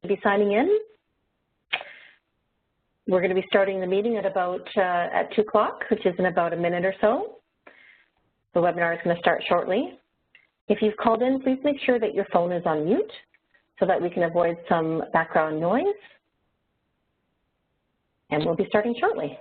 be signing in. We're going to be starting the meeting at about at 2 o'clock, which is in about a minute or so. The webinar is going to start shortly. If you've called in, please make sure that your phone is on mute so that we can avoid some background noise. And we'll be starting shortly.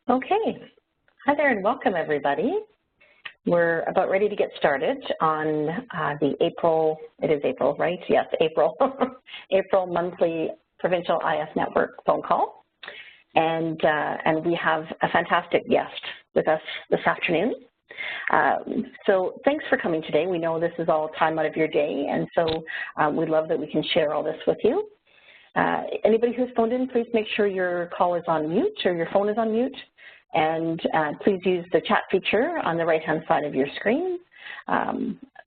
Okay, hi there and welcome everybody. We're about ready to get started on the April, it is April, right? Yes, April, April monthly Provincial IS Network phone call. And we have a fantastic guest with us this afternoon. So thanks for coming today. We know this is all time out of your day, and so we love that we can share all this with you. Anybody who's phoned in, please make sure your call is on mute or your phone is on mute. And please use the chat feature on the right-hand side of your screen.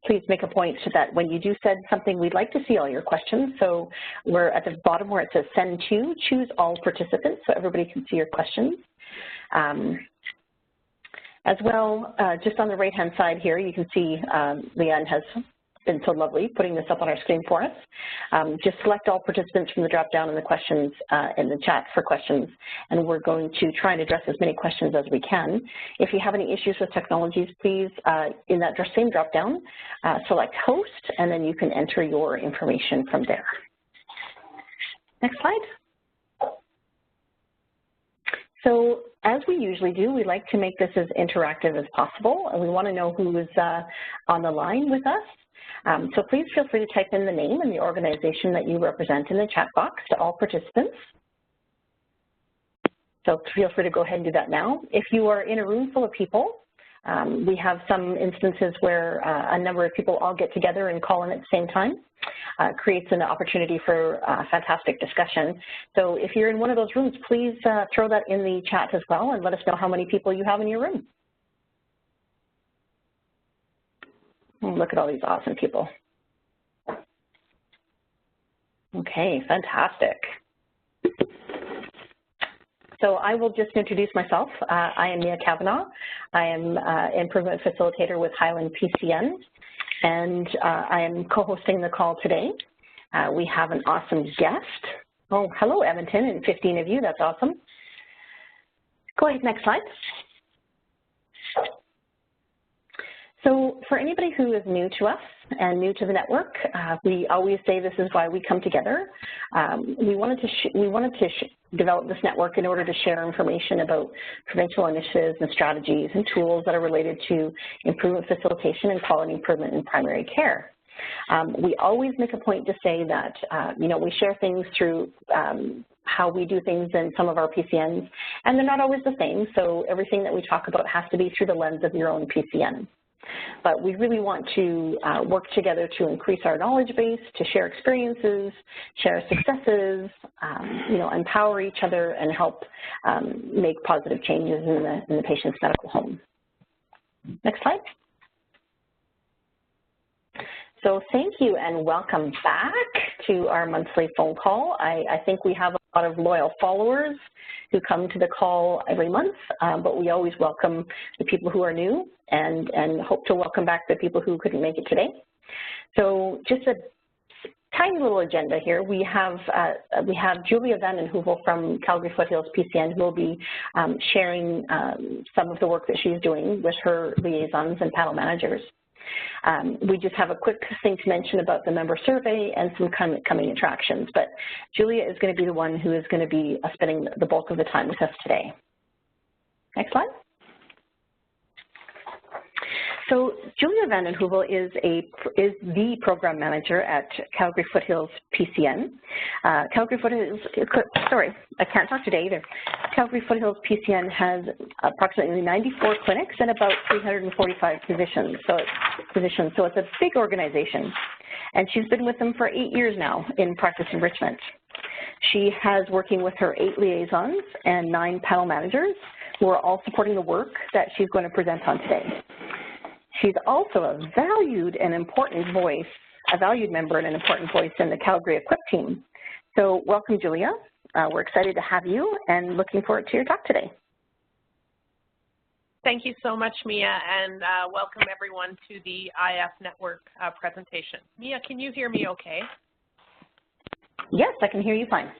Please make a point that when you do send something, we'd like to see all your questions. So we're at the bottom where it says send to, choose all participants so everybody can see your questions. As well, just on the right-hand side here, you can see Leanne has been so lovely putting this up on our screen for us. Just select all participants from the drop-down in the questions in the chat for questions, and we're going to try and address as many questions as we can. If you have any issues with technologies, please, in that same drop-down, select host, and then you can enter your information from there. Next slide. So as we usually do, we like to make this as interactive as possible, and we want to know who is on the line with us. So please feel free to type in the name and the organization that you represent in the chat box to all participants. So feel free to go ahead and do that now. If you are in a room full of people, we have some instances where a number of people all get together and call in at the same time. Creates an opportunity for fantastic discussion. So if you're in one of those rooms, please throw that in the chat as well and let us know how many people you have in your room. Look at all these awesome people. Okay, fantastic. So I will just introduce myself. I am Mia Kavanaugh. I am Improvement Facilitator with Highland PCN, and I am co-hosting the call today. We have an awesome guest. Oh, hello, Edmonton, and 15 of you. That's awesome. Go ahead, next slide. So for anybody who is new to us and new to the network, we always say this is why we come together. We wanted to develop this network in order to share information about provincial initiatives and strategies and tools that are related to improvement facilitation and quality improvement in primary care. We always make a point to say that, you know, we share things through how we do things in some of our PCNs, and they're not always the same, so everything that we talk about has to be through the lens of your own PCN. But we really want to work together to increase our knowledge base, to share experiences, share successes, you know, empower each other and help make positive changes in the patient's medical home. Next slide. So thank you and welcome back to our monthly phone call. I think we have a lot of loyal followers who come to the call every month, but we always welcome the people who are new and hope to welcome back the people who couldn't make it today. So just a tiny little agenda here. We have Julia Van den Heuvel from Calgary Foothills PCN who will be sharing some of the work that she's doing with her liaisons and panel managers. We just have a quick thing to mention about the member survey and some coming attractions, but Julia is going to be the one who is going to be spending the bulk of the time with us today. Next slide. So Julia Van den Heuvel is the program manager at Calgary Foothills PCN. Calgary Foothills, sorry, I can't talk today either. Calgary Foothills PCN has approximately 94 clinics and about 345 physicians. So it's a big organization. And she's been with them for 8 years now in practice enrichment. She has working with her 8 liaisons and 9 panel managers who are all supporting the work that she's going to present on today. She's also a valued and important voice, a valued member and an important voice in the Calgary Equip team. So welcome, Julia. We're excited to have you and looking forward to your talk today. Thank you so much, Mia, and welcome everyone to the IF Network presentation. Mia, can you hear me okay? Yes, I can hear you fine.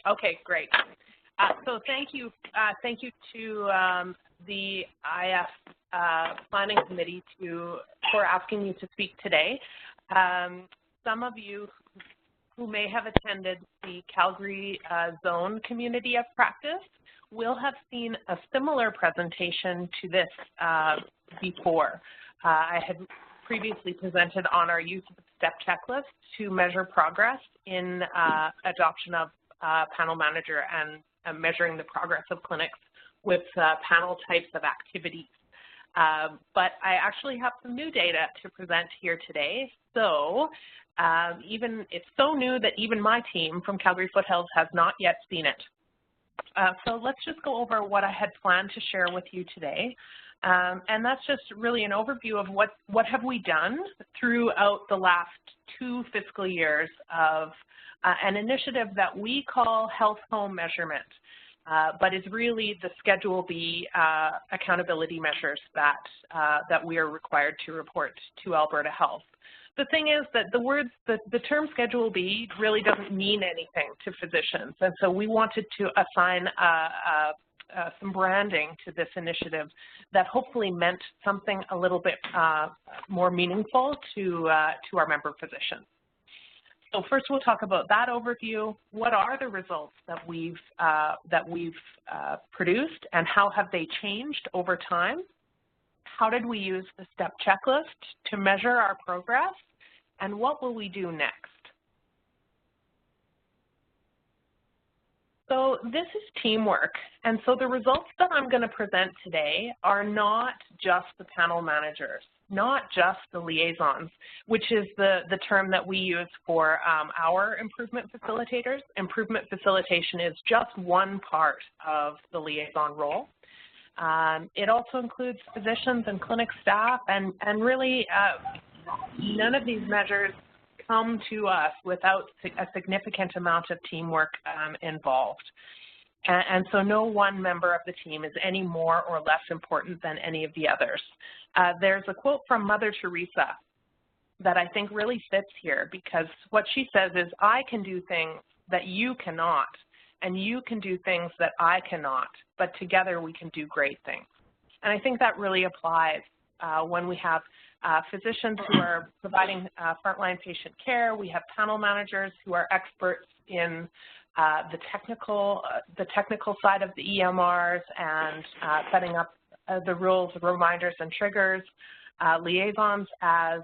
Okay, great. So thank you to the IF Planning Committee for asking me to speak today. Some of you who may have attended the Calgary Zone Community of Practice will have seen a similar presentation to this before. I had previously presented on our use of STEP checklist to measure progress in adoption of panel manager and measuring the progress of clinics with panel types of activities. But I actually have some new data to present here today. So it's so new that even my team from Calgary Foothills has not yet seen it. So let's just go over what I had planned to share with you today. And that's just really an overview of what have we done throughout the last 2 fiscal years of an initiative that we call Health Home Measurement, but is really the Schedule B accountability measures that we are required to report to Alberta Health. The thing is that the term Schedule B really doesn't mean anything to physicians, and so we wanted to assign some branding to this initiative that hopefully meant something a little bit more meaningful to our member physicians. So first we'll talk about that overview. What are the results that we've produced and how have they changed over time? How did we use the STEP checklist to measure our progress? And what will we do next? So this is teamwork, and so the results that I'm going to present today are not just the panel managers, not just the liaisons, which is the term that we use for our improvement facilitators. Improvement facilitation is just one part of the liaison role. It also includes physicians and clinic staff, and really none of these measures come to us without a significant amount of teamwork involved. And so no one member of the team is any more or less important than any of the others. There's a quote from Mother Teresa that I think really fits here, because what she says is, I can do things that you cannot, and you can do things that I cannot, but together we can do great things. And I think that really applies when we have physicians who are providing frontline patient care. We have panel managers who are experts in the technical side of the EMRs and setting up the rules, reminders, and triggers. Liaisons as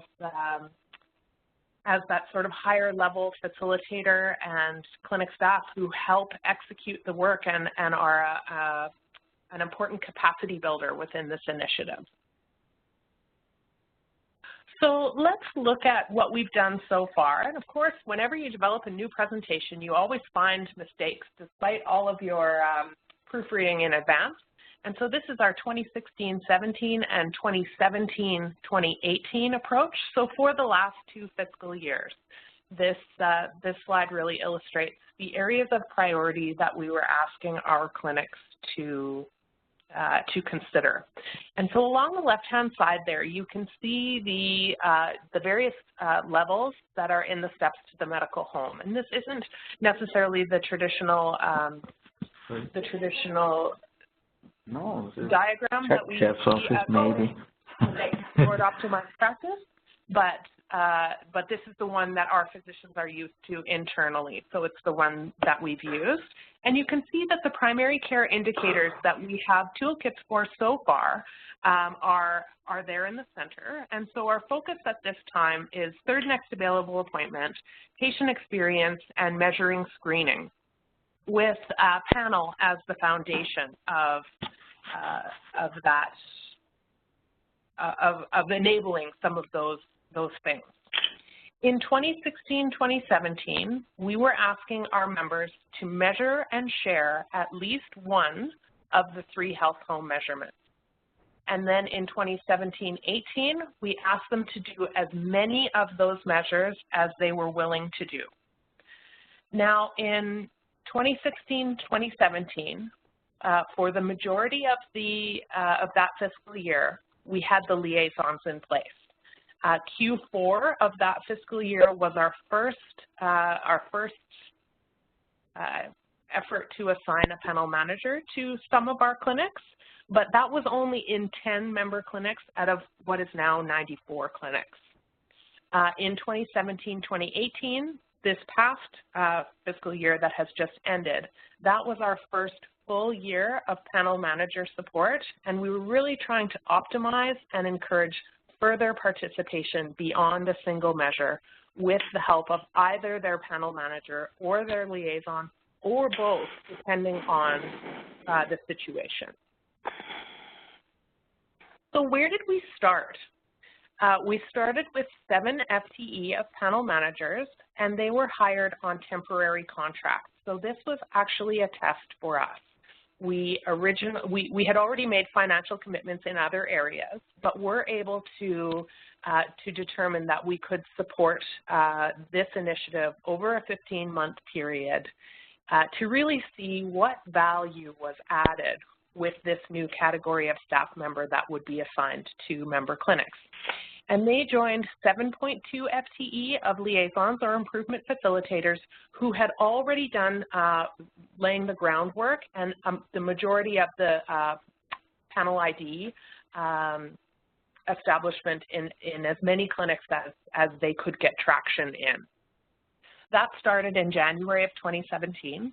that sort of higher level facilitator, and clinic staff who help execute the work and are an important capacity builder within this initiative. So let's look at what we've done so far. And of course, whenever you develop a new presentation, you always find mistakes despite all of your proofreading in advance. And so this is our 2016-17 and 2017-2018 approach. So for the last 2 fiscal years, this slide really illustrates the areas of priority that we were asking our clinics to consider. And so along the left-hand side there, you can see the various levels that are in the steps to the medical home. And this isn't necessarily the traditional diagram that we see maybe. toward optimized practice, but this is the one that our physicians are used to internally, so it's the one that we've used. And you can see that the primary care indicators that we have toolkits for so far are there in the center. And so our focus at this time is third next available appointment, patient experience, and measuring screening, with panel as the foundation of enabling some of those things. In 2016-2017, we were asking our members to measure and share at least one of the 3 health home measurements. And then in 2017-18, we asked them to do as many of those measures as they were willing to do. Now, in 2016-2017, for the majority of that fiscal year, we had the liaisons in place. Q4 of that fiscal year was our first effort to assign a panel manager to some of our clinics, but that was only in 10 member clinics out of what is now 94 clinics. In 2017-2018, this past fiscal year that has just ended, that was our first full year of panel manager support, and we were really trying to optimize and encourage further participation beyond a single measure with the help of either their panel manager or their liaison or both, depending on the situation. So where did we start? We started with 7 FTE of panel managers, and they were hired on temporary contracts. So this was actually a test for us. We had already made financial commitments in other areas, but we're able to determine that we could support this initiative over a 15-month period to really see what value was added with this new category of staff member that would be assigned to member clinics. And they joined 7.2 FTE of liaisons or improvement facilitators who had already done laying the groundwork, and the majority of the panel ID establishment in as many clinics as they could get traction in. That started in January of 2017.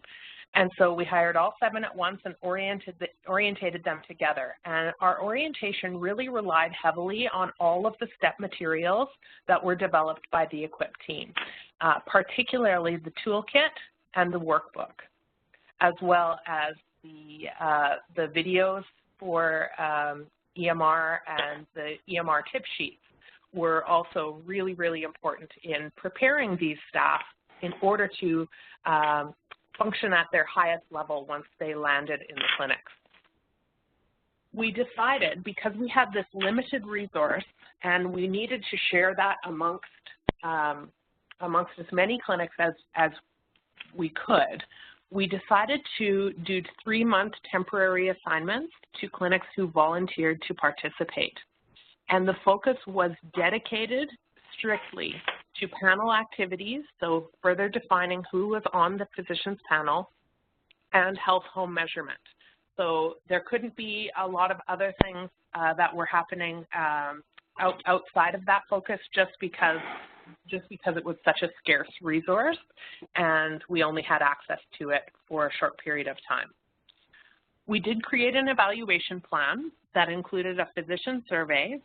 And so we hired all 7 at once and orientated them together. And our orientation really relied heavily on all of the step materials that were developed by the EQUIP team, particularly the toolkit and the workbook, as well as the videos for EMR and the EMR tip sheets were also really, really important in preparing these staff in order to function at their highest level once they landed in the clinics. We decided, because we had this limited resource and we needed to share that amongst as many clinics as we could, we decided to do 3-month temporary assignments to clinics who volunteered to participate. And the focus was dedicated strictly to panel activities, so further defining who was on the physician's panel, and health home measurement. So there couldn't be a lot of other things that were happening outside of that focus just because it was such a scarce resource and we only had access to it for a short period of time. We did create an evaluation plan that included a physician survey.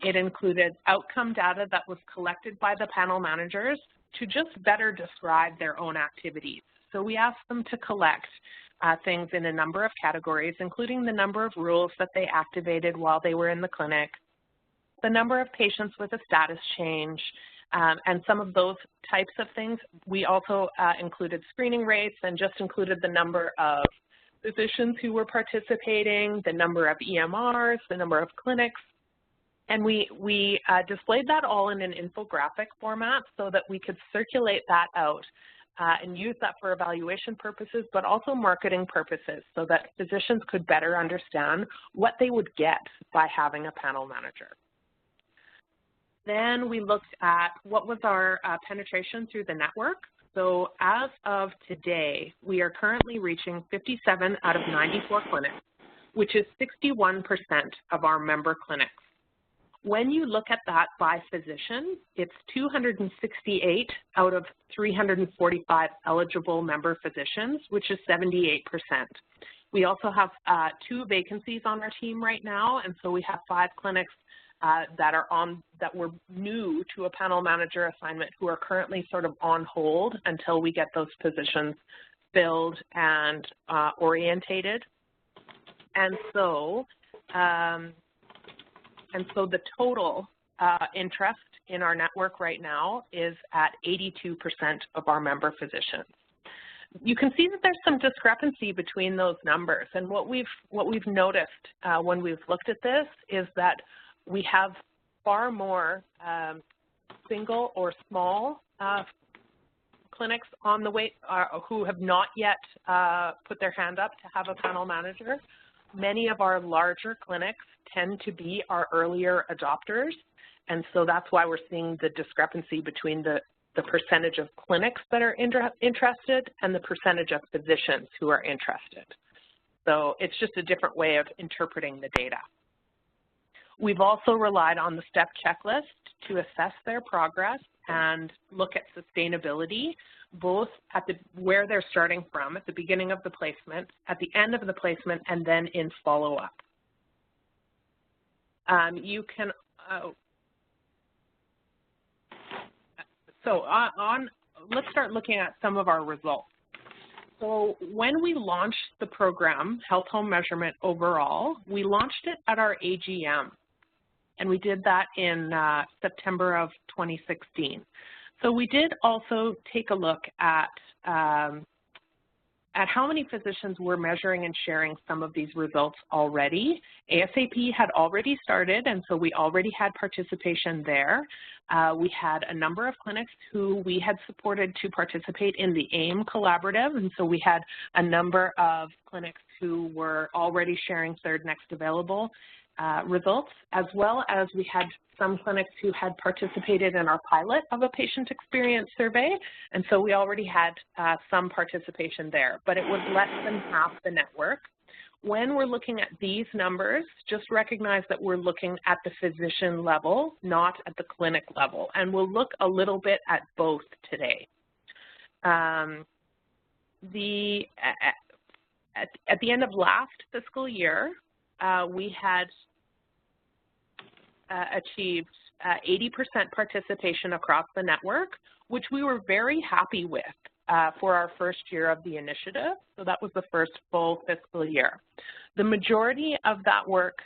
It included outcome data that was collected by the panel managers to just better describe their own activities. So we asked them to collect things in a number of categories, including the number of rules that they activated while they were in the clinic, the number of patients with a status change, and some of those types of things. We also included screening rates and just included the number of physicians who were participating, the number of EMRs, the number of clinics. And we displayed that all in an infographic format so that we could circulate that out and use that for evaluation purposes, but also marketing purposes so that physicians could better understand what they would get by having a panel manager. Then we looked at what was our penetration through the network. So as of today, we are currently reaching 57 out of 94 clinics, which is 61% of our member clinics. When you look at that by physician, it's 268 out of 345 eligible member physicians, which is 78%. We also have 2 vacancies on our team right now, and so we have 5 clinics that were new to a panel manager assignment who are currently sort of on hold until we get those positions filled and orientated. And so the total interest in our network right now is at 82% of our member physicians. You can see that there's some discrepancy between those numbers, and what we've noticed when we've looked at this is that we have far more single or small clinics on the way who have not yet put their hand up to have a panel manager. Many of our larger clinics tend to be our earlier adopters, and so that's why we're seeing the discrepancy between the percentage of clinics that are interested and the percentage of physicians who are interested. So it's just a different way of interpreting the data. We've also relied on the STEP checklist to assess their progress and look at sustainability, both at where they're starting from, at the beginning of the placement, at the end of the placement, and then in follow-up. Let's start looking at some of our results. So when we launched the program, Health Home Measurement Overall, we launched it at our AGM, and we did that in September of 2016. So we did also take a look at how many physicians were measuring and sharing some of these results already. ASAP had already started, and so we already had participation there. We had a number of clinics who we had supported to participate in the AIM collaborative, and so we had a number of clinics who were already sharing third next available results, as well as we had some clinics who had participated in our pilot of a patient experience survey, and so we already had some participation there, but it was less than half the network. When we're looking at these numbers, just recognize that we're looking at the physician level, not at the clinic level, and we'll look a little bit at both today. At the end of last fiscal year, we had achieved 80% participation across the network, which we were very happy with for our first year of the initiative. So that was the first full fiscal year. The majority of that work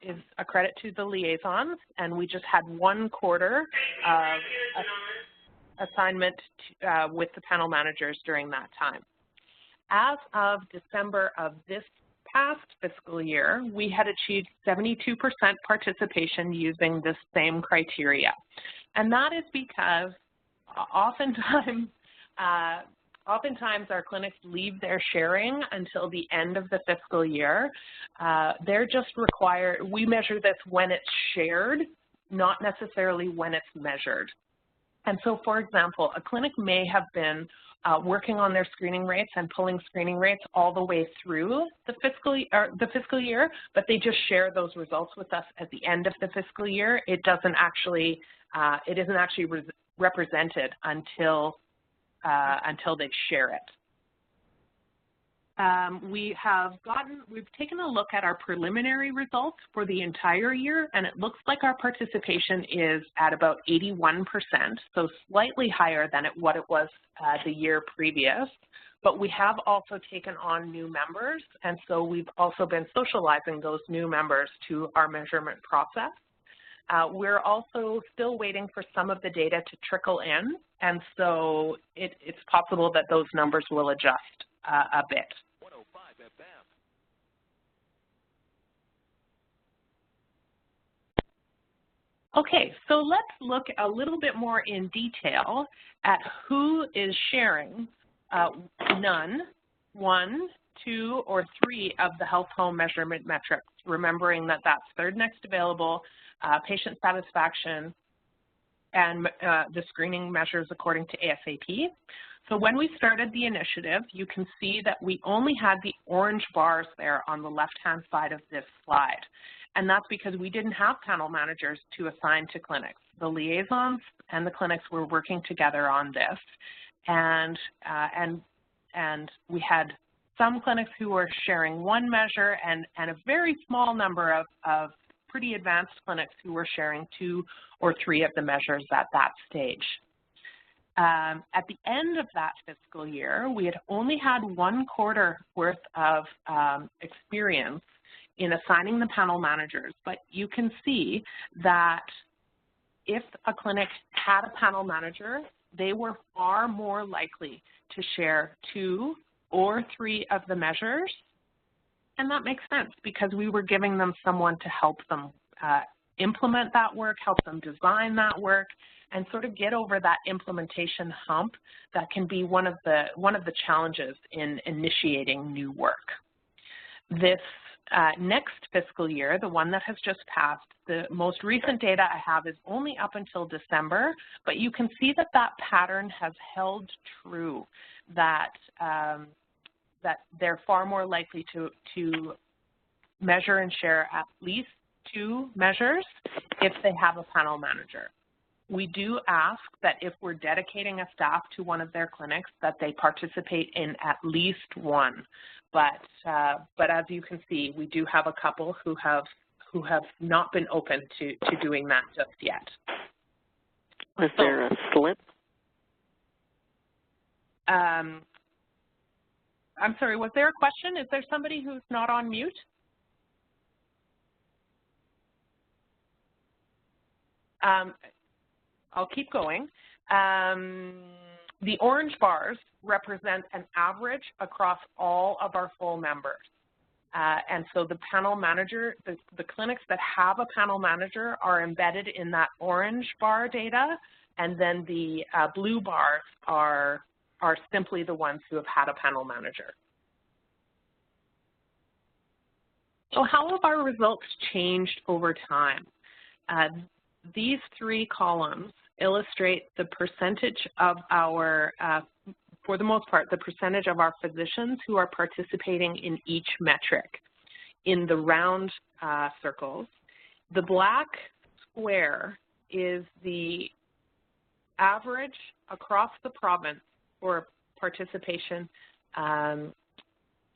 is a credit to the liaisons, and we just had 1 quarter of assignment with the panel managers during that time. As of December of this past fiscal year, we had achieved 72% participation using this same criteria. And that is because oftentimes our clinics leave their sharing until the end of the fiscal year. They're just required, we measure this when it's shared, not necessarily when it's measured. And so, for example, a clinic may have been working on their screening rates and pulling screening rates all the way through the fiscal year, but they just share those results with us at the end of the fiscal year. It isn't actually represented until they share it. We've taken a look at our preliminary results for the entire year, and it looks like our participation is at about 81%, so slightly higher than what it was the year previous. But we have also taken on new members, and so we've also been socializing those new members to our measurement process. We're also still waiting for some of the data to trickle in, and so it's possible that those numbers will adjust a bit. Okay, so let's look a little bit more in detail at who is sharing none, 1, 2, or 3 of the health home measurement metrics, remembering that that's third next available, patient satisfaction, and the screening measures according to ASAP. So when we started the initiative, you can see that we only had the orange bars there on the left-hand side of this slide. And that's because we didn't have panel managers to assign to clinics. The liaisons and the clinics were working together on this. And we had some clinics who were sharing one measure and a very small number of pretty advanced clinics who were sharing 2 or 3 of the measures at that stage. At the end of that fiscal year, we had only had 1 quarter worth of experience in assigning the panel managers, but you can see that if a clinic had a panel manager, they were far more likely to share 2 or 3 of the measures. And that makes sense because we were giving them someone to help them implement that work, help them design that work, and sort of get over that implementation hump that can be one of the challenges in initiating new work. This next fiscal year, the one that has just passed, the most recent data I have is only up until December, but you can see that that pattern has held true, that that they're far more likely to measure and share at least 2 measures if they have a panel manager. We do ask that if we're dedicating a staff to one of their clinics that they participate in at least 1. But as you can see, we do have a couple who have not been open to doing that just yet. Was there a slip? I'm sorry, was there a question? Is there somebody who's not on mute? I'll keep going. The orange bars represent an average across all of our full members. And so the panel manager, the clinics that have a panel manager are embedded in that orange bar data, and then the blue bars are simply the ones who have had a panel manager. So how have our results changed over time? These 3 columns illustrate the percentage of our, for the most part, the percentage of our physicians who are participating in each metric in the round circles. The black square is the average across the province for participation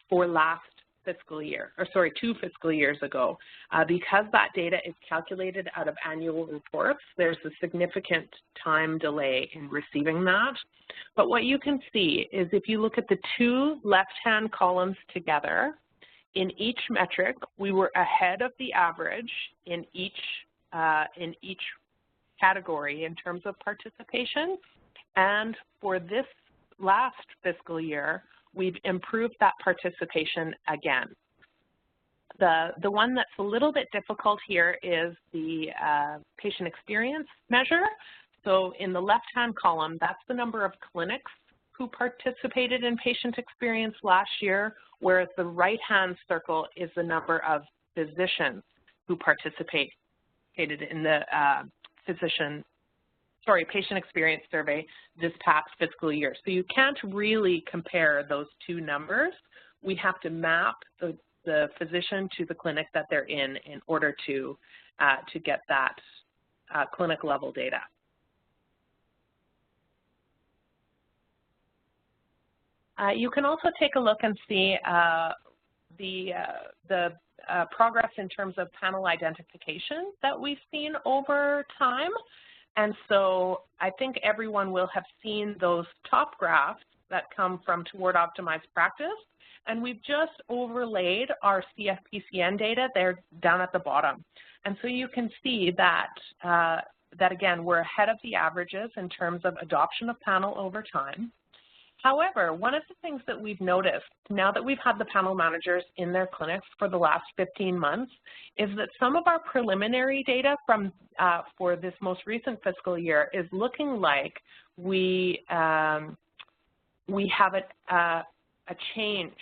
for last fiscal year, or sorry, 2 fiscal years ago. Because that data is calculated out of annual reports, there's a significant time delay in receiving that. But what you can see is if you look at the 2 left-hand columns together, in each metric, we were ahead of the average in each category in terms of participation. And for this last fiscal year, we've improved that participation again. The one that's a little bit difficult here is the patient experience measure. So in the left-hand column, that's the number of clinics who participated in patient experience last year, whereas the right-hand circle is the number of physicians who participated in the patient experience survey this past fiscal year. So you can't really compare those 2 numbers. We have to map the physician to the clinic that they're in order to get that clinic level data. You can also take a look and see the progress in terms of panel identification that we've seen over time. And so I think everyone will have seen those top graphs that come from Toward Optimized Practice. And we've just overlaid our CFPCN data there down at the bottom. And so you can see that, again, we're ahead of the averages in terms of adoption of panel over time. However, one of the things that we've noticed now that we've had the panel managers in their clinics for the last 15 months is that some of our preliminary data from for this most recent fiscal year is looking like we have a change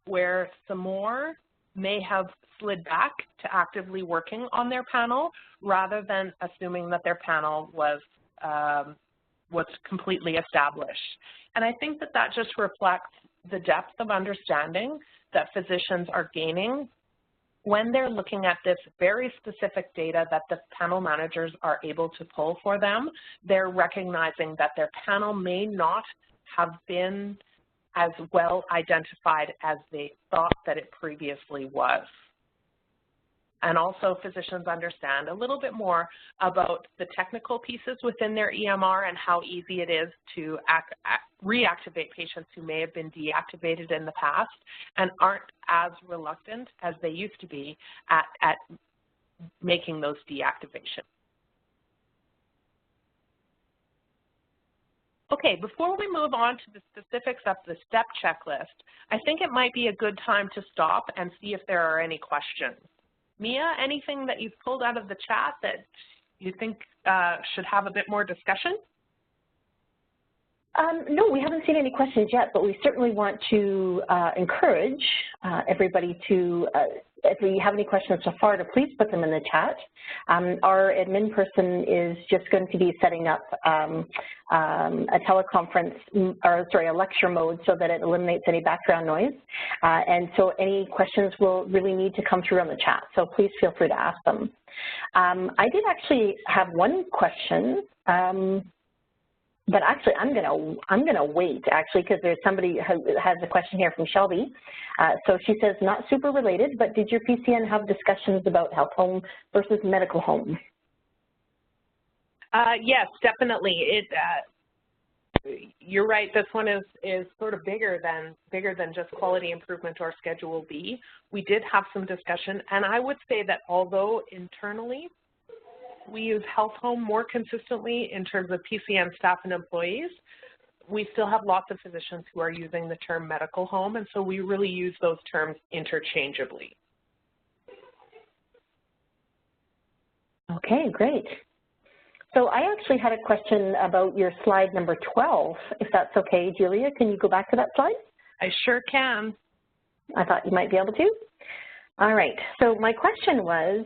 where some more may have slid back to actively working on their panel rather than assuming that their panel was what's completely established. And I think that that just reflects the depth of understanding that physicians are gaining when they're looking at this very specific data that the panel managers are able to pull for them. They're recognizing that their panel may not have been as well identified as they thought that it previously was. And also physicians understand a little bit more about the technical pieces within their EMR and how easy it is to reactivate patients who may have been deactivated in the past and aren't as reluctant as they used to be at making those deactivations. Okay, before we move on to the specifics of the STEP checklist, I think it might be a good time to stop and see if there are any questions. Mia, anything that you've pulled out of the chat that you think should have a bit more discussion? No, we haven't seen any questions yet, but we certainly want to encourage everybody to, if we have any questions so far, to please put them in the chat. Our admin person is just going to be setting up a teleconference, or sorry, a lecture mode so that it eliminates any background noise. And so any questions will really need to come through on the chat, so please feel free to ask them. I did actually have one question. But actually, I'm gonna wait actually because there's somebody who has a question here from Shelby. So she says, not super related, but did your PCN have discussions about health home versus medical home? Yes, definitely. You're right. This one is sort of bigger than just quality improvement or Schedule B. We did have some discussion, and I would say that although internally we use health home more consistently in terms of PCN staff and employees, we still have lots of physicians who are using the term medical home, and so we really use those terms interchangeably. Okay, great. So I actually had a question about your slide number 12, if that's okay. Julia, can you go back to that slide? I sure can. I thought you might be able to. All right, so my question was,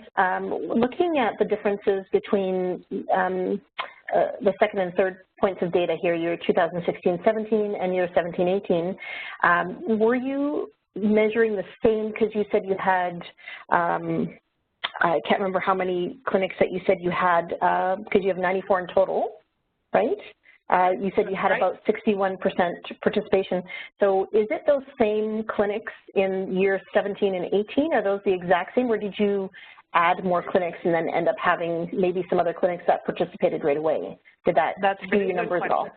looking at the differences between the second and third points of data here, year 2016-17 and year 17-18, were you measuring the same, because you said you had, I can't remember how many clinics that you said you had, because you have 94 in total, right? You said you had about 61% participation. So is it those same clinics in year 17 and 18? Are those the exact same, or did you add more clinics and then end up having maybe some other clinics that participated right away? Did that skew your numbers at all?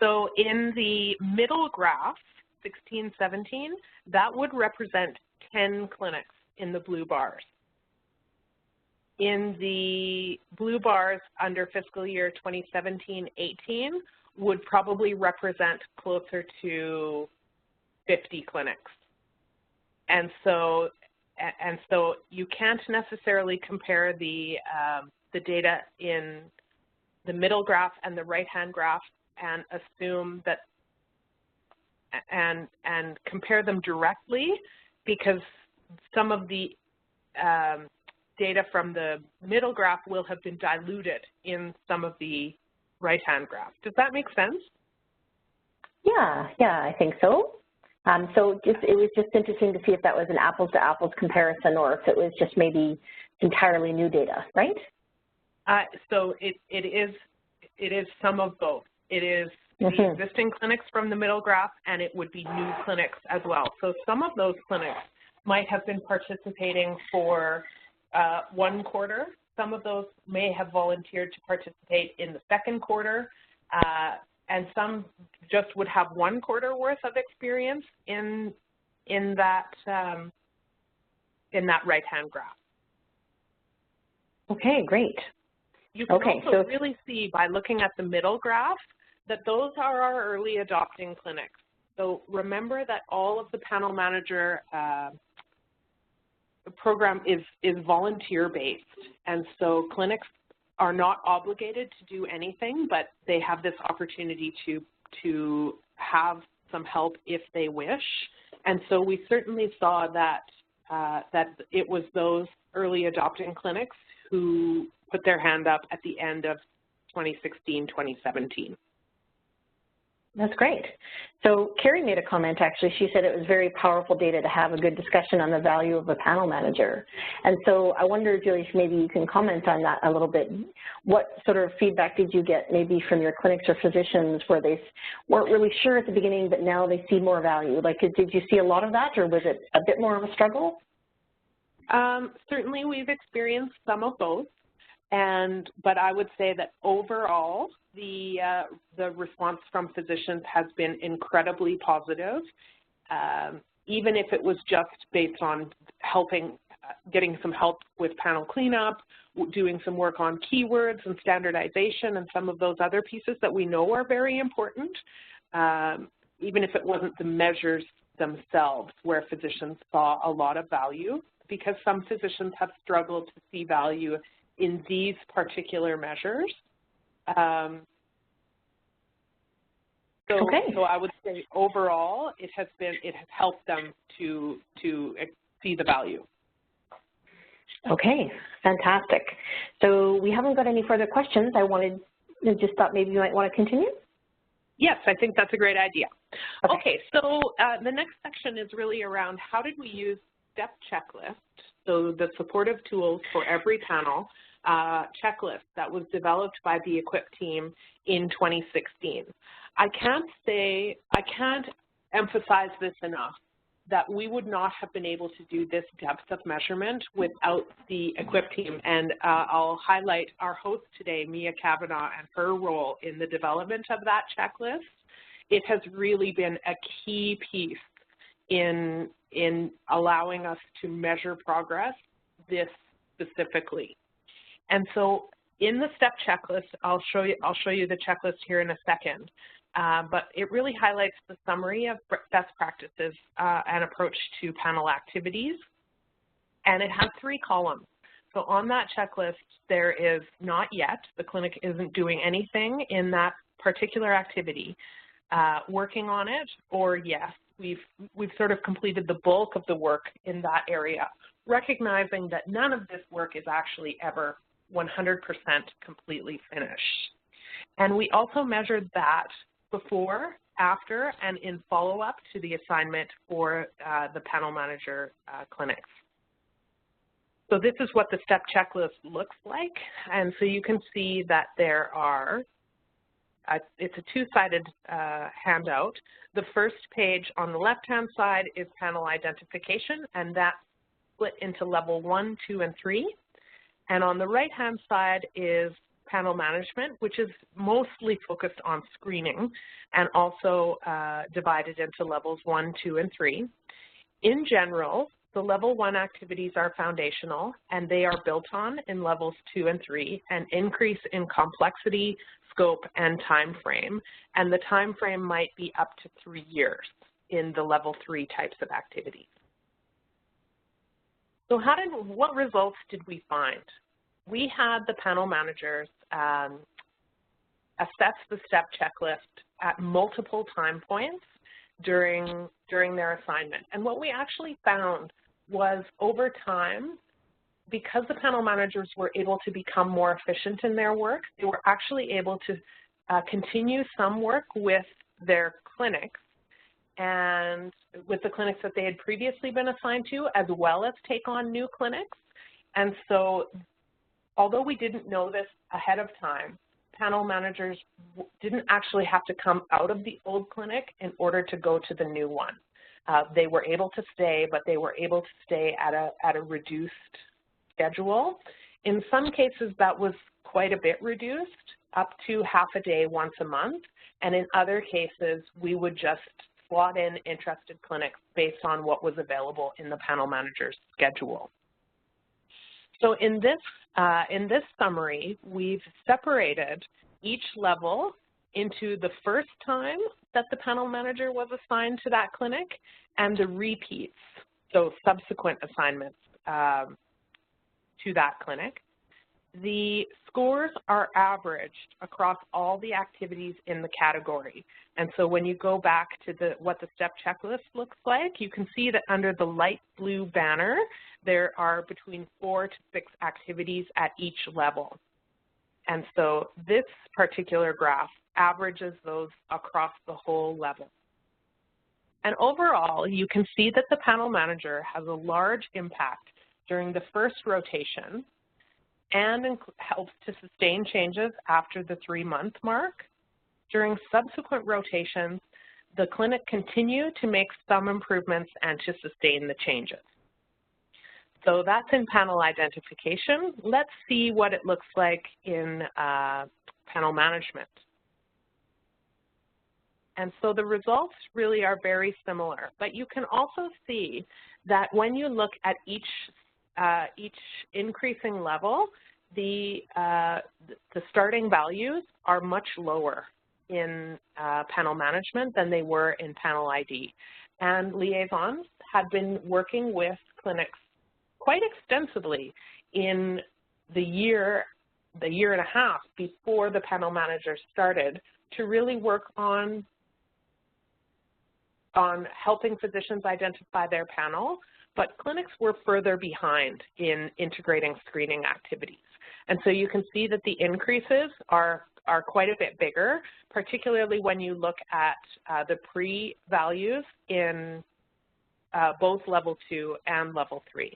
So in the middle graph, 16-17, that would represent 10 clinics in the blue bars. In the blue bars under fiscal year 2017-18 would probably represent closer to 50 clinics. And so you can't necessarily compare the data in the middle graph and the right-hand graph and assume that and compare them directly, because some of the data from the middle graph will have been diluted in some of the right-hand graph. Does that make sense? Yeah, I think so. So it was just interesting to see if that was an apples-to-apples comparison or if it was just maybe entirely new data, right? So it is some of both. It is the existing clinics from the middle graph, and it would be new clinics as well. So some of those clinics might have been participating for 1 quarter. Some of those may have volunteered to participate in the 2nd quarter, and some just would have 1 quarter worth of experience in that right-hand graph. Okay, great. You can also really see by looking at the middle graph that those are our early adopting clinics. So remember that all of the panel manager program is volunteer-based, and so clinics are not obligated to do anything, but they have this opportunity to have some help if they wish. And so we certainly saw that it was those early adopting clinics who put their hand up at the end of 2016-2017. That's great. So Carrie made a comment, actually. She said it was very powerful data to have a good discussion on the value of a panel manager. And so I wonder, Julie, if maybe you can comment on that a little bit. What sort of feedback did you get maybe from your clinics or physicians where they weren't really sure at the beginning, but now they see more value? Like, did you see a lot of that, or was it a bit more of a struggle? Certainly we've experienced some of both. But I would say that overall, the response from physicians has been incredibly positive, even if it was just based on getting some help with panel cleanup, doing some work on keywords and standardization and some of those other pieces that we know are very important, even if it wasn't the measures themselves where physicians saw a lot of value, because some physicians have struggled to see value in these particular measures. So I would say overall, it has helped them to see the value. Okay, fantastic. So we haven't got any further questions. I just thought maybe you might want to continue. Yes, I think that's a great idea. Okay, so the next section is really around how did we use STEP checklist, so the supportive tools for every panel checklist that was developed by the EQUIP team in 2016. I can't emphasize this enough, that we would not have been able to do this depth of measurement without the EQUIP team. And I'll highlight our host today, Mia Kavanaugh, and her role in the development of that checklist. It has really been a key piece in allowing us to measure progress this specifically. And so in the STEP checklist, I'll show you the checklist here in a second, but it really highlights the summary of best practices and approach to panel activities, and it has 3 columns. So on that checklist, there is not yet, the clinic isn't doing anything in that particular activity, working on it, or yes, we've sort of completed the bulk of the work in that area, recognizing that none of this work is actually ever 100% completely finished. And we also measured that before, after, and in follow-up to the assignment for the panel manager clinics. So this is what the STEP checklist looks like. And so you can see that there are, it's a 2-sided handout. The first page on the left-hand side is panel identification, and that's split into level 1, 2, and 3. And on the right-hand side is panel management, which is mostly focused on screening and also divided into levels 1, 2, and 3. In general, the level 1 activities are foundational, and they are built on in levels 2 and 3, and increase in complexity, scope, and time frame. And the time frame might be up to 3 years in the level 3 types of activities. So what results did we find? We had the panel managers assess the STEP checklist at multiple time points during their assignment. And what we actually found was over time, because the panel managers were able to become more efficient in their work, they were actually able to continue some work with their clinics and with the clinics that they had previously been assigned to, as well as take on new clinics. And so although we didn't know this ahead of time, panel managers didn't actually have to come out of the old clinic in order to go to the new one. They were able to stay, but they were able to stay at a reduced schedule. In some cases, that was quite a bit reduced, up to half a day once a month. And in other cases, we would just slot in interested clinics based on what was available in the panel manager's schedule. So in this summary, we've separated each level into the first time that the panel manager was assigned to that clinic and the repeats, so subsequent assignments to that clinic. The scores are averaged across all the activities in the category. And so when you go back to what the STEP checklist looks like, you can see that under the light blue banner, there are between 4 to 6 activities at each level. And so this particular graph averages those across the whole level. And overall, you can see that the panel manager has a large impact during the first rotation and helps to sustain changes after the 3-month mark. During subsequent rotations, the clinic continued to make some improvements and to sustain the changes. So that's in panel identification. Let's see what it looks like in panel management. And so the results really are very similar, but you can also see that when you look at each increasing level, the starting values are much lower in panel management than they were in panel ID. And liaisons had been working with clinics quite extensively in the year and a half before the panel manager started to really work on helping physicians identify their panel, but clinics were further behind in integrating screening activities. And so you can see that the increases are quite a bit bigger, particularly when you look at the pre-values in both level 2 and level 3.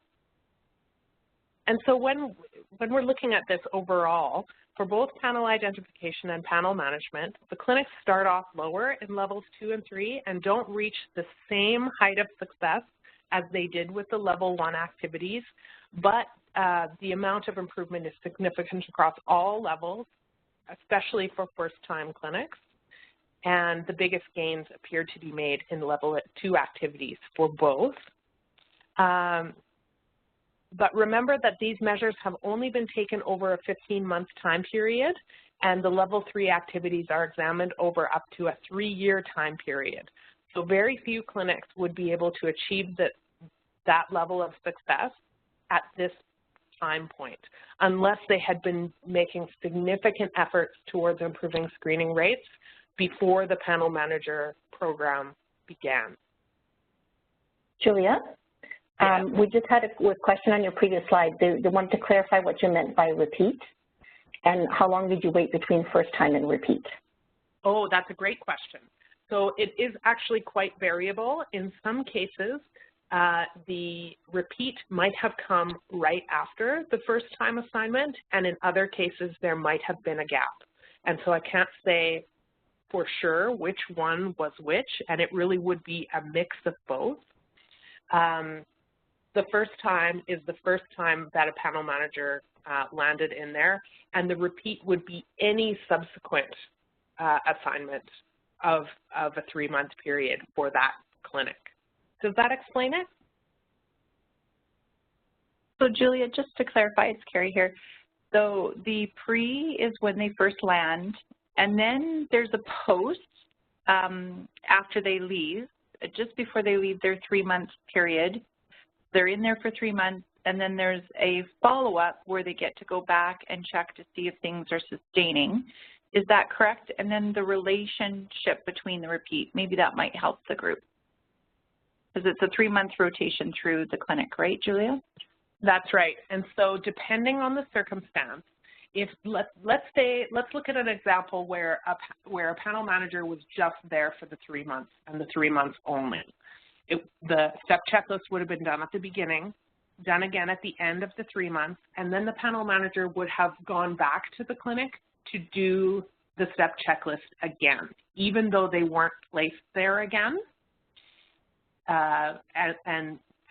And so when we're looking at this overall, for both panel identification and panel management, the clinics start off lower in levels 2 and 3 and don't reach the same height of success as they did with the level 1 activities, but the amount of improvement is significant across all levels, especially for first-time clinics, and the biggest gains appear to be made in level 2 activities for both. But remember that these measures have only been taken over a 15-month time period, and the level 3 activities are examined over up to a 3-year time period. So very few clinics would be able to achieve that level of success at this time point, unless they had been making significant efforts towards improving screening rates before the panel manager program began. Julia? We just had a question on your previous slide. They wanted to clarify what you meant by repeat, and how long did you wait between first time and repeat? Oh, that's a great question. So it is actually quite variable. In some cases, the repeat might have come right after the first time assignment, and in other cases, there might have been a gap. And so I can't say for sure which one was which, and it really would be a mix of both. The first time is the first time that a panel manager landed in there, and the repeat would be any subsequent assignment of a 3-month period for that clinic. Does that explain it? So Julia, just to clarify, it's Carrie here. So the pre is when they first land, and then there's a post after they leave, just before they leave their 3-month period. They're in there for 3 months, and then there's a follow-up where they get to go back and check to see if things are sustaining. Is that correct? And then the relationship between the repeat, maybe that might help the group. Because it's a 3-month rotation through the clinic, right, Julia? That's right. And so depending on the circumstance, if let's look at an example where a panel manager was just there for the 3 months and the 3 months only. The step checklist would have been done at the beginning, done again at the end of the 3 months, and then the panel manager would have gone back to the clinic to do the step checklist again, even though they weren't placed there again,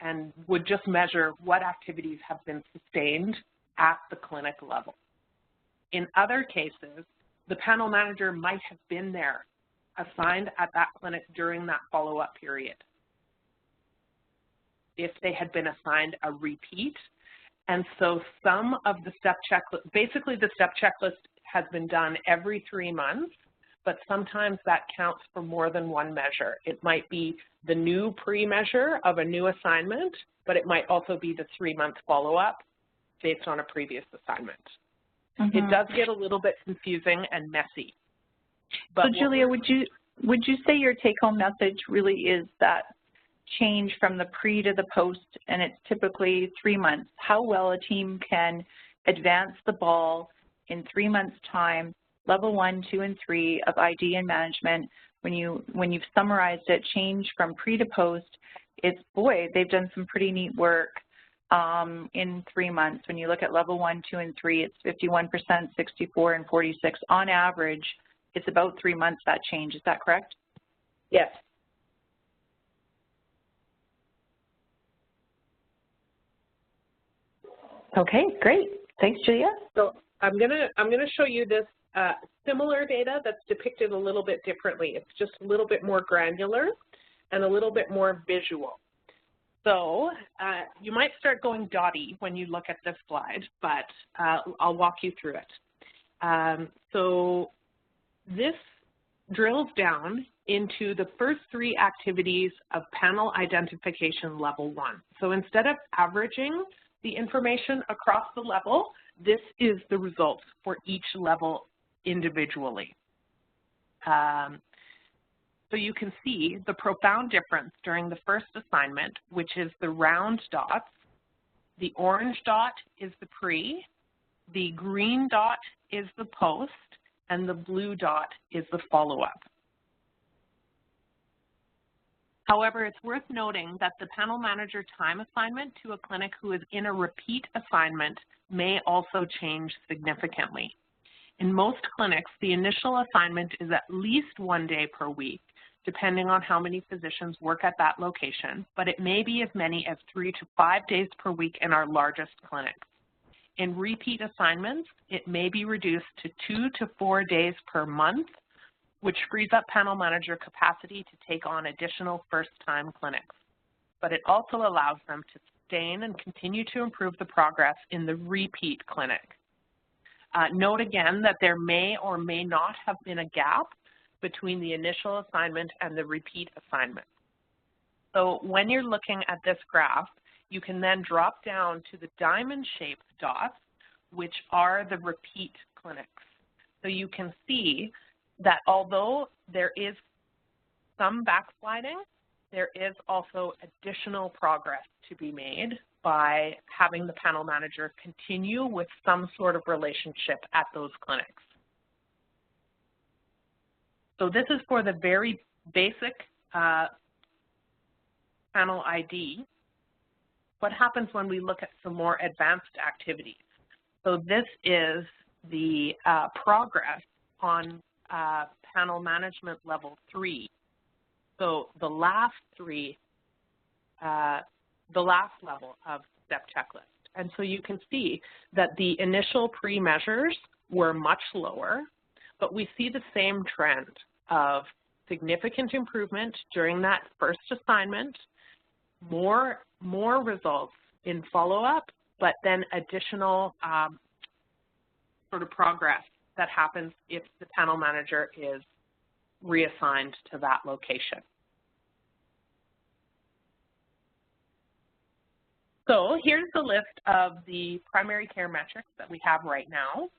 and would just measure what activities have been sustained at the clinic level. In other cases, the panel manager might have been there, assigned at that clinic during that follow-up period, if they had been assigned a repeat. And so some of the step checklist, basically the step checklist has been done every 3 months, but sometimes that counts for more than one measure. It might be the new pre-measure of a new assignment, but it might also be the 3-month follow-up based on a previous assignment. Mm-hmm. It does get a little bit confusing and messy. But so Julia, would you say your take-home message really is that change from the pre to the post, and it's typically 3 months, how well a team can advance the ball in 3 months' time, level 1, 2, and 3 of ID and management, when you've summarized it, change from pre to post, it's, boy, they've done some pretty neat work in 3 months. When you look at level 1, 2, and 3, it's 51%, 64, and 46. On average, it's about 3 months that change. Is that correct? Yes. Okay, great. Thanks, Julia. So I'm gonna show you this similar data that's depicted a little bit differently. It's just a little bit more granular and a little bit more visual. So you might start going dotty when you look at this slide, but I'll walk you through it. So this drills down into the first 3 activities of panel identification level 1. So instead of averaging the information across the level, this is the result for each level individually. So you can see the profound difference during the first assignment, which is the round dots. The orange dot is the pre, the green dot is the post, and the blue dot is the follow-up. However, it's worth noting that the panel manager time assignment to a clinic who is in a repeat assignment may also change significantly. In most clinics, the initial assignment is at least 1 day per week, depending on how many physicians work at that location, but it may be as many as 3 to 5 days per week in our largest clinics. In repeat assignments, it may be reduced to 2 to 4 days per month, which frees up panel manager capacity to take on additional first-time clinics. But it also allows them to sustain and continue to improve the progress in the repeat clinic. Note again that there may or may not have been a gap between the initial assignment and the repeat assignment. So when you're looking at this graph, you can then drop down to the diamond-shaped dots, which are the repeat clinics. So you can see that although there is some backsliding, there is also additional progress to be made by having the panel manager continue with some sort of relationship at those clinics. So this is for the very basic panel ID. What happens when we look at some more advanced activities? So this is the progress on panel management level 3. So the last level of step checklist. And so you can see that the initial pre-measures were much lower, but we see the same trend of significant improvement during that first assignment, more results in follow-up, but then additional sort of progress that happens if the panel manager is reassigned to that location. So here's the list of the primary care metrics that we have right now.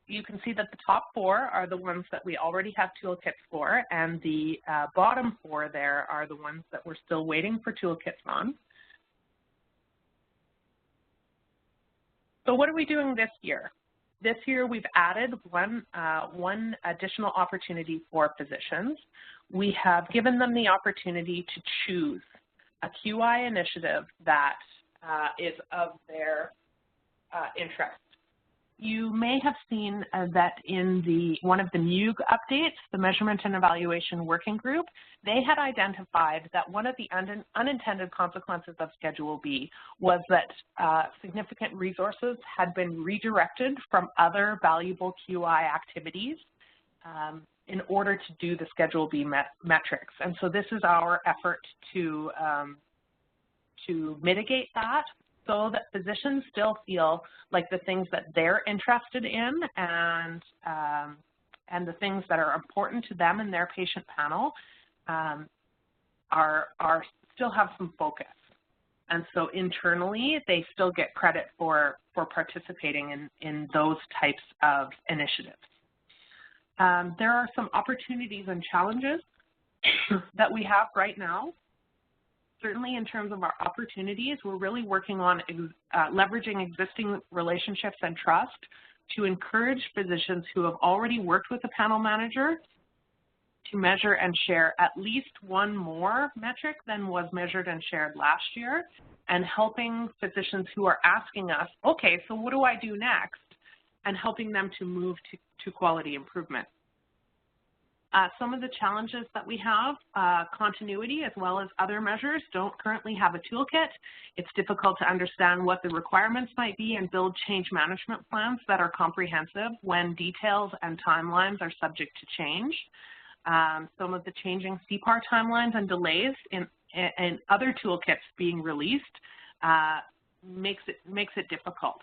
You can see that the top 4 are the ones that we already have toolkits for, and the bottom 4 there are the ones that we're still waiting for toolkits on. So what are we doing this year? This year we've added one additional opportunity for physicians. We have given them the opportunity to choose a QI initiative that is of their interest. You may have seen that in one of the MUG updates, the Measurement and Evaluation Working Group, they had identified that one of the unintended consequences of Schedule B was that significant resources had been redirected from other valuable QI activities in order to do the Schedule B metrics. And so this is our effort to mitigate that, so that physicians still feel like the things that they're interested in and the things that are important to them and their patient panel still have some focus. And so internally, they still get credit for participating in those types of initiatives. There are some opportunities and challenges that we have right now. Certainly in terms of our opportunities, we're really working on leveraging existing relationships and trust to encourage physicians who have already worked with a panel manager to measure and share at least one more metric than was measured and shared last year, and helping physicians who are asking us, okay, so what do I do next, and helping them to move to quality improvement. Some of the challenges that we have, continuity as well as other measures don't currently have a toolkit. It's difficult to understand what the requirements might be and build change management plans that are comprehensive when details and timelines are subject to change. Some of the changing CPAR timelines and delays in other toolkits being released makes it difficult.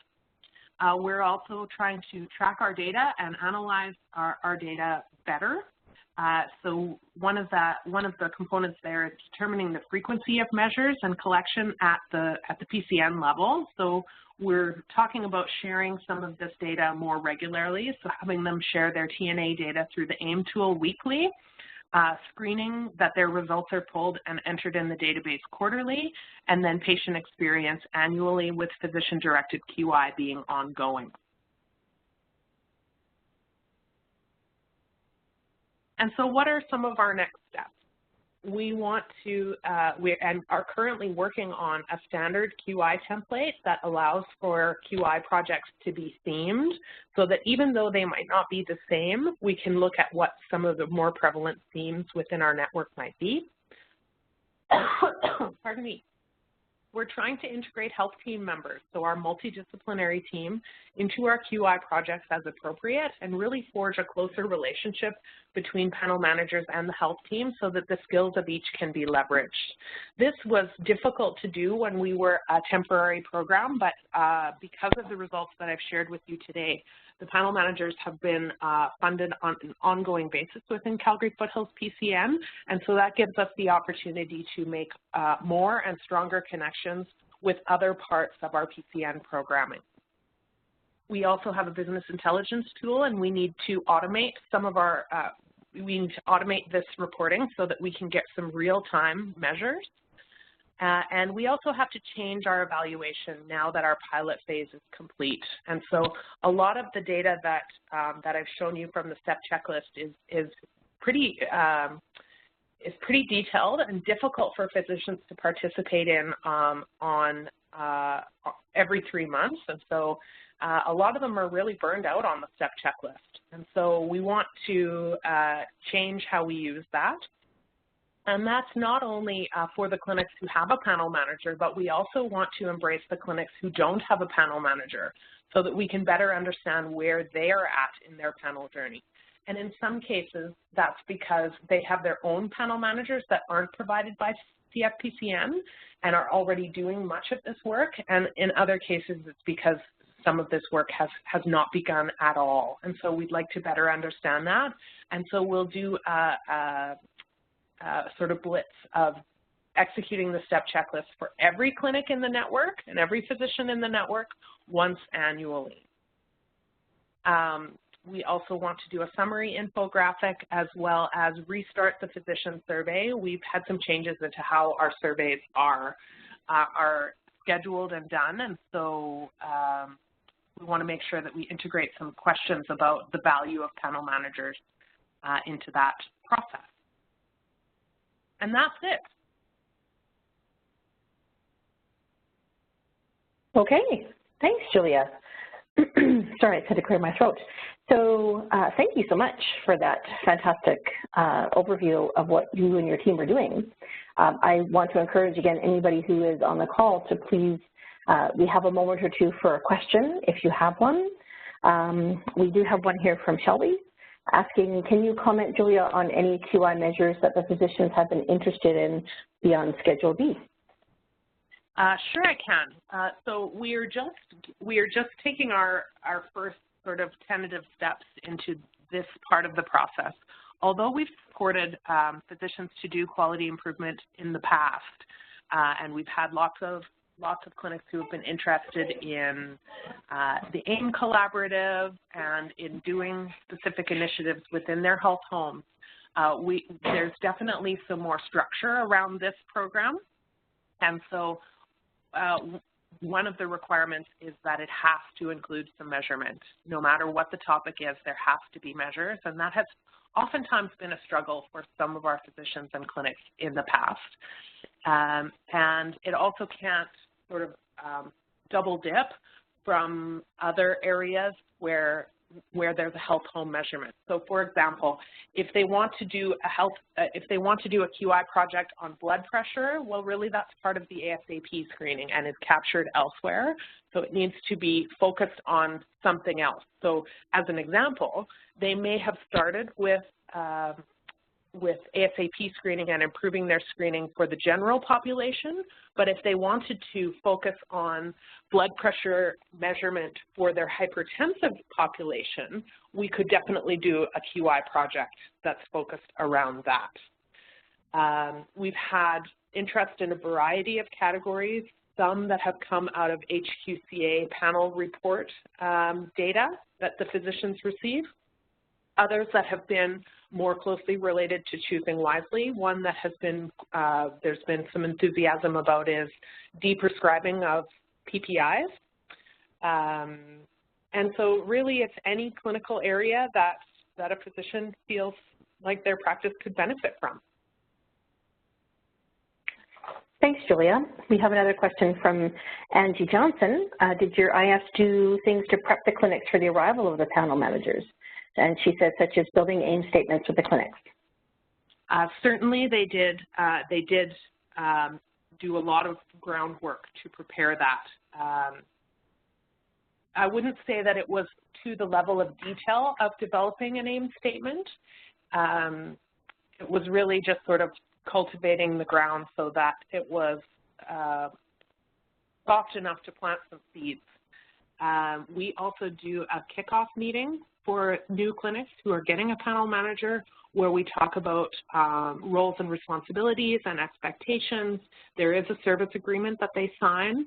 We're also trying to track our data and analyze our data better. So one of the components there is determining the frequency of measures and collection at the PCN level. So we're talking about sharing some of this data more regularly, so having them share their TNA data through the AIM tool weekly, screening that their results are pulled and entered in the database quarterly, and then patient experience annually with physician-directed QI being ongoing. And so what are some of our next steps? We want to, we are currently working on a standard QI template that allows for QI projects to be themed, so that even though they might not be the same, we can look at what some of the more prevalent themes within our network might be. Pardon me. We're trying to integrate health team members, so our multidisciplinary team, into our QI projects as appropriate, and really forge a closer relationship between panel managers and the health team so that the skills of each can be leveraged. This was difficult to do when we were a temporary program, but because of the results that I've shared with you today, the panel managers have been funded on an ongoing basis within Calgary Foothills PCN, and so that gives us the opportunity to make more and stronger connections with other parts of our PCN programming. We also have a business intelligence tool, and we need to automate some of our, we need to automate this reporting so that we can get some real-time measures. And we also have to change our evaluation now that our pilot phase is complete. And so a lot of the data that that I've shown you from the STEP checklist is pretty detailed and difficult for physicians to participate in on every 3 months. And so a lot of them are really burned out on the STEP checklist. And so we want to change how we use that. And that's not only for the clinics who have a panel manager, but we also want to embrace the clinics who don't have a panel manager so that we can better understand where they are at in their panel journey. And in some cases, that's because they have their own panel managers that aren't provided by CFPCN and are already doing much of this work. And in other cases, it's because some of this work has not begun at all. And so we'd like to better understand that. And so we'll do sort of blitz of executing the STEP checklist for every clinic in the network and every physician in the network once annually. We also want to do a summary infographic as well as restart the physician survey. We've had some changes into how our surveys are scheduled and done, and so we want to make sure that we integrate some questions about the value of panel managers into that process. And that's it. Okay, thanks, Julia. Sorry, I had to clear my throat. So thank you so much for that fantastic overview of what you and your team are doing. I want to encourage, again, anybody who is on the call to please, we have a moment or two for a question if you have one. We do have one here from Shelby asking, can you comment, Julia, on any QI measures that the physicians have been interested in beyond Schedule B? Sure, I can. So we are just taking our first sort of tentative steps into this part of the process. Although we've supported physicians to do quality improvement in the past, and we've had lots of clinics who have been interested in the AIM collaborative and in doing specific initiatives within their health homes, there's definitely some more structure around this program. And so one of the requirements is that it has to include some measurement. No matter what the topic is, there has to be measures, and that has oftentimes been a struggle for some of our physicians and clinics in the past. And it also can't sort of double dip from other areas where there's a health home measurement. So for example, if they want to do a QI project on blood pressure, well really that's part of the ASAP screening and is captured elsewhere. So it needs to be focused on something else. So as an example, they may have started with ASAP screening and improving their screening for the general population, but if they wanted to focus on blood pressure measurement for their hypertensive population, we could definitely do a QI project that's focused around that. We've had interest in a variety of categories, some that have come out of HQCA panel report data that the physicians receive, others that have been more closely related to choosing wisely. One that has been, there's been some enthusiasm about is deprescribing of PPIs. And so really it's any clinical area that a physician feels like their practice could benefit from. Thanks, Julia. We have another question from Angie Johnson. Did your IF do things to prep the clinics for the arrival of the panel managers? And she says, such as building aim statements with the clinics. Certainly they did. They did do a lot of groundwork to prepare that. I wouldn't say that it was to the level of detail of developing an aim statement. It was really just sort of cultivating the ground so that it was soft enough to plant some seeds. We also do a kickoff meeting for new clinics who are getting a panel manager where we talk about roles and responsibilities and expectations. There is a service agreement that they sign,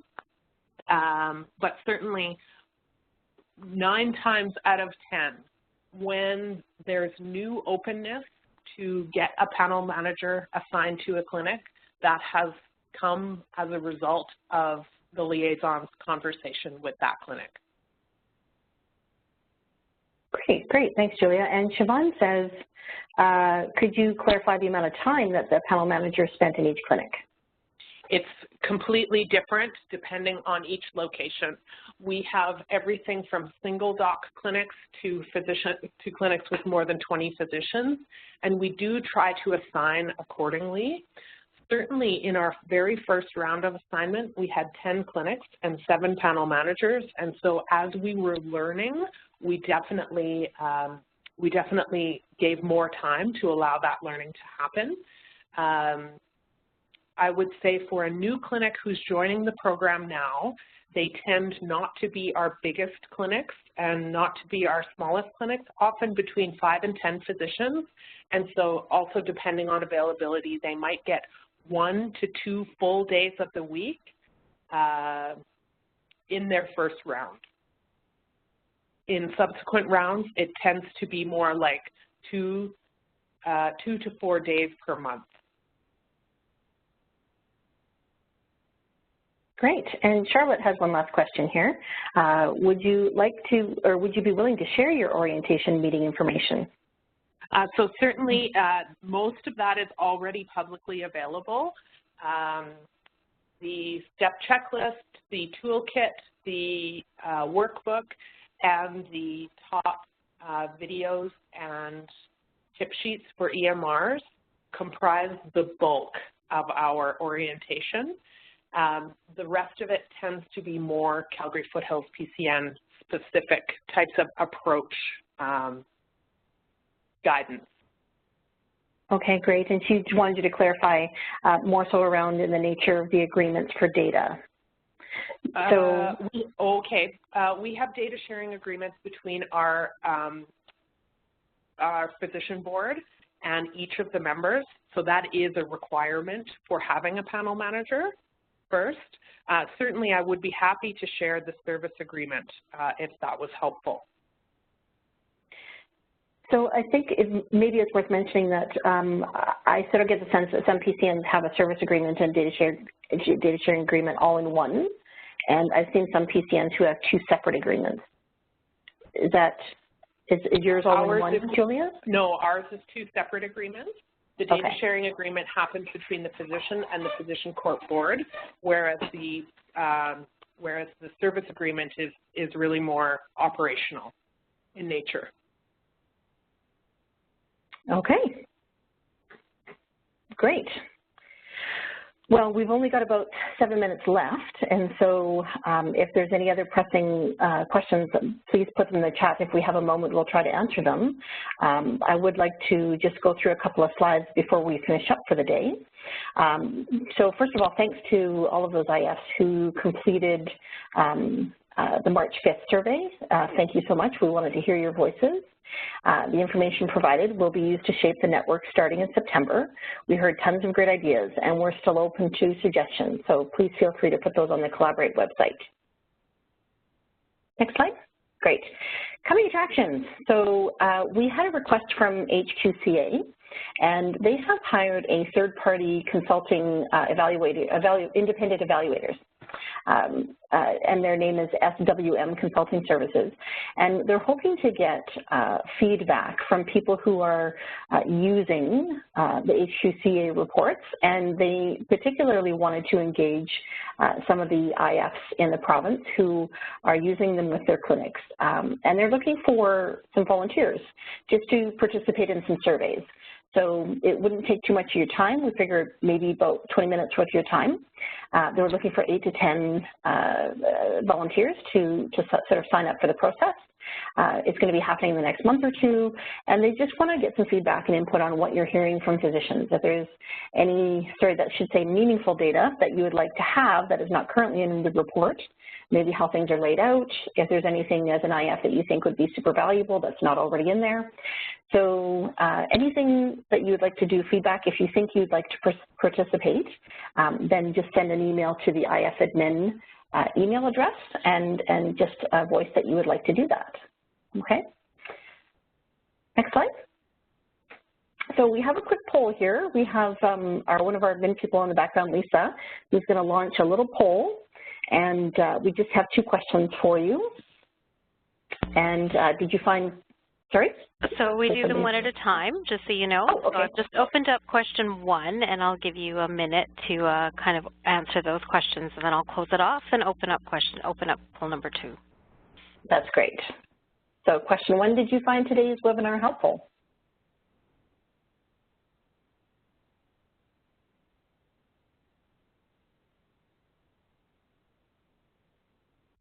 but certainly 9 times out of 10, when there's new openness to get a panel manager assigned to a clinic, that has come as a result of the liaison's conversation with that clinic. Great. Thanks, Julia. And Siobhan says, could you clarify the amount of time that the panel manager spent in each clinic? It's completely different depending on each location. We have everything from single doc clinics to clinics with more than 20 physicians, and we do try to assign accordingly. Certainly in our very first round of assignment, we had 10 clinics and 7 panel managers, and so as we were learning, we definitely gave more time to allow that learning to happen. I would say for a new clinic who's joining the program now, they tend not to be our biggest clinics and not to be our smallest clinics, often between 5 and 10 physicians. And so also depending on availability, they might get 1 to 2 full days of the week in their first round. In subsequent rounds, it tends to be more like 2 to 4 days per month. Great. And Charlotte has one last question here. Would you like to, or would you be willing to share your orientation meeting information? So certainly most of that is already publicly available. The step checklist, the toolkit, the workbook, and the top videos and tip sheets for EMRs comprise the bulk of our orientation. The rest of it tends to be more Calgary Foothills PCN specific types of approach guidance. Okay, great. And she wanted you to clarify more so around in the nature of the agreements for data. So, we have data sharing agreements between our physician board and each of the members. So that is a requirement for having a panel manager. First, certainly I would be happy to share the service agreement if that was helpful. So I think maybe it's worth mentioning that I sort of get the sense that some PCNs have a service agreement and data sharing agreement all in one. and I've seen some PCNs who have 2 separate agreements. Is yours all in one, Julia? No, ours is 2 separate agreements. The data sharing agreement happens between the physician and the physician court board, whereas the service agreement is really more operational in nature. Okay. Great. Well, we've only got about 7 minutes left, and so if there's any other pressing questions, please put them in the chat. If we have a moment, we'll try to answer them. I would like to just go through a couple of slides before we finish up for the day. So first of all, thanks to all of those IFs who completed the March 5th survey. Thank you so much. We wanted to hear your voices. The information provided will be used to shape the network starting in September. We heard tons of great ideas, and we're still open to suggestions, so please feel free to put those on the Collaborate website. Next slide. Great. Coming attractions. So we had a request from HQCA, and they have hired a third-party consulting independent evaluators. And their name is SWM Consulting Services. And they're hoping to get feedback from people who are using the HQCA reports, and they particularly wanted to engage some of the IFs in the province who are using them with their clinics. And they're looking for some volunteers just to participate in some surveys. So it wouldn't take too much of your time. We figured maybe about 20 minutes worth of your time. They were looking for 8 to 10 volunteers to sort of sign up for the process. It's going to be happening in the next month or 2, and they just want to get some feedback and input on what you're hearing from physicians. If there's any, that should say meaningful data that you would like to have that is not currently in the report, maybe how things are laid out, if there's anything as an IF that you think would be super valuable that's not already in there. So anything that you would like to do feedback, if you think you'd like to participate, then just send an email to the IF admin email address and just voice that you would like to do that. Okay. Next slide. So we have a quick poll here. We have one of our admin people in the background, Lisa, who's going to launch a little poll, and we just have 2 questions for you. And did you find, sorry? So we do them one at a time, just so you know. Oh, okay. So I've just opened up question 1, and I'll give you a minute to kind of answer those questions, and then I'll close it off and open up poll number 2. That's great. So question 1, did you find today's webinar helpful?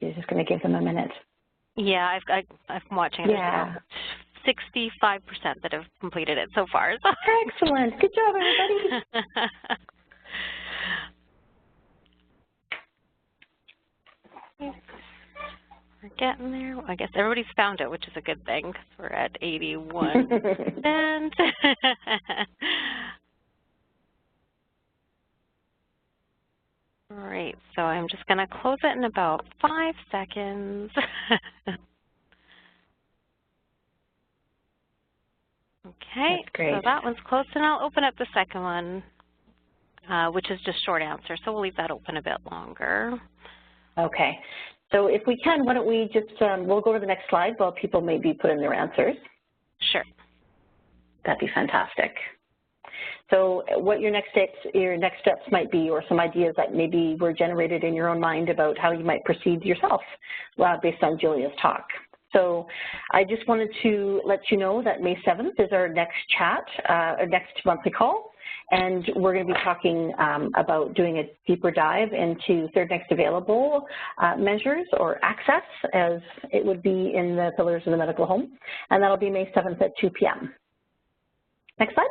You're just going to give them a minute. Yeah, I'm watching it. Yeah. 65% that have completed it so far. So. Excellent. Good job, everybody. We're getting there. I guess everybody's found it, which is a good thing because we're at 81%. All right, so I'm just going to close it in about 5 seconds. Okay, so that one's closed, and I'll open up the second one, which is just short answer, so we'll leave that open a bit longer. Okay, so if we can, why don't we just, we'll go to the next slide while people maybe put in their answers. Sure. That'd be fantastic. So what your next steps might be, or some ideas that maybe were generated in your own mind about how you might proceed yourself based on Julia's talk. So I just wanted to let you know that May 7th is our next chat, our next monthly call, and we're going to be talking about doing a deeper dive into third next available measures, or access as it would be in the pillars of the medical home, and that'll be May 7th at 2 p.m. Next slide.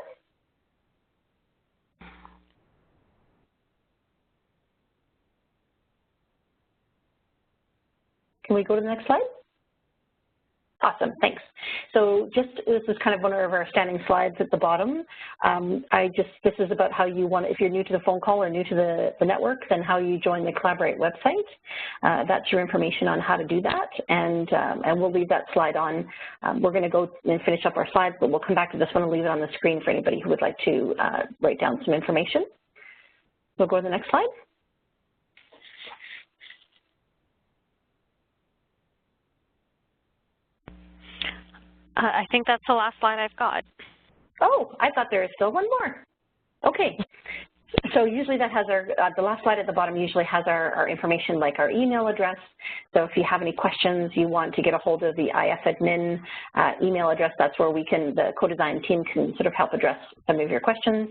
Can we go to the next slide? Awesome, thanks. So this is kind of one of our standing slides at the bottom. This is about how you want, if you're new to the phone call or new to the network, then how you join the Collaborate website. That's your information on how to do that, and we'll leave that slide on. We're going to go and finish up our slides, but we'll come back to this one and leave it on the screen for anybody who would like to write down some information. We'll go to the next slide. I think that's the last slide I've got. Oh, I thought there was still one more. Okay. So usually that has our, the last slide at the bottom usually has our information, like our email address. So if you have any questions, you want to get a hold of the IF admin email address, that's where we can, the co-design team can sort of help address some of your questions.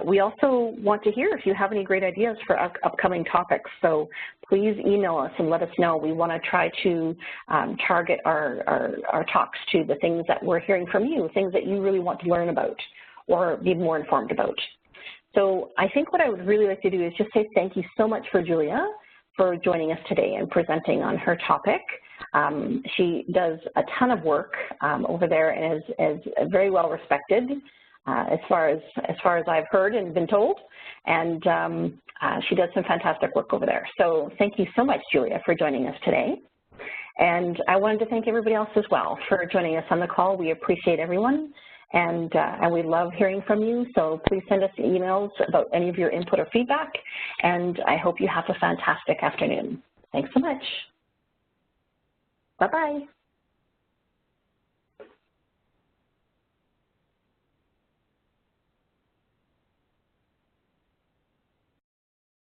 We also want to hear if you have any great ideas for upcoming topics. So please email us and let us know. We want to try to target our talks to the things that we're hearing from you, things that you really want to learn about or be more informed about. So I think what I would really like to do is just say thank you so much for Julia for joining us today and presenting on her topic. She does a ton of work over there and is very well respected as far as I've heard and been told. And she does some fantastic work over there. So thank you so much, Julia, for joining us today. And I wanted to thank everybody else as well for joining us on the call. We appreciate everyone. And we love hearing from you, so please send us emails about any of your input or feedback, and I hope you have a fantastic afternoon. Thanks so much. Bye-bye.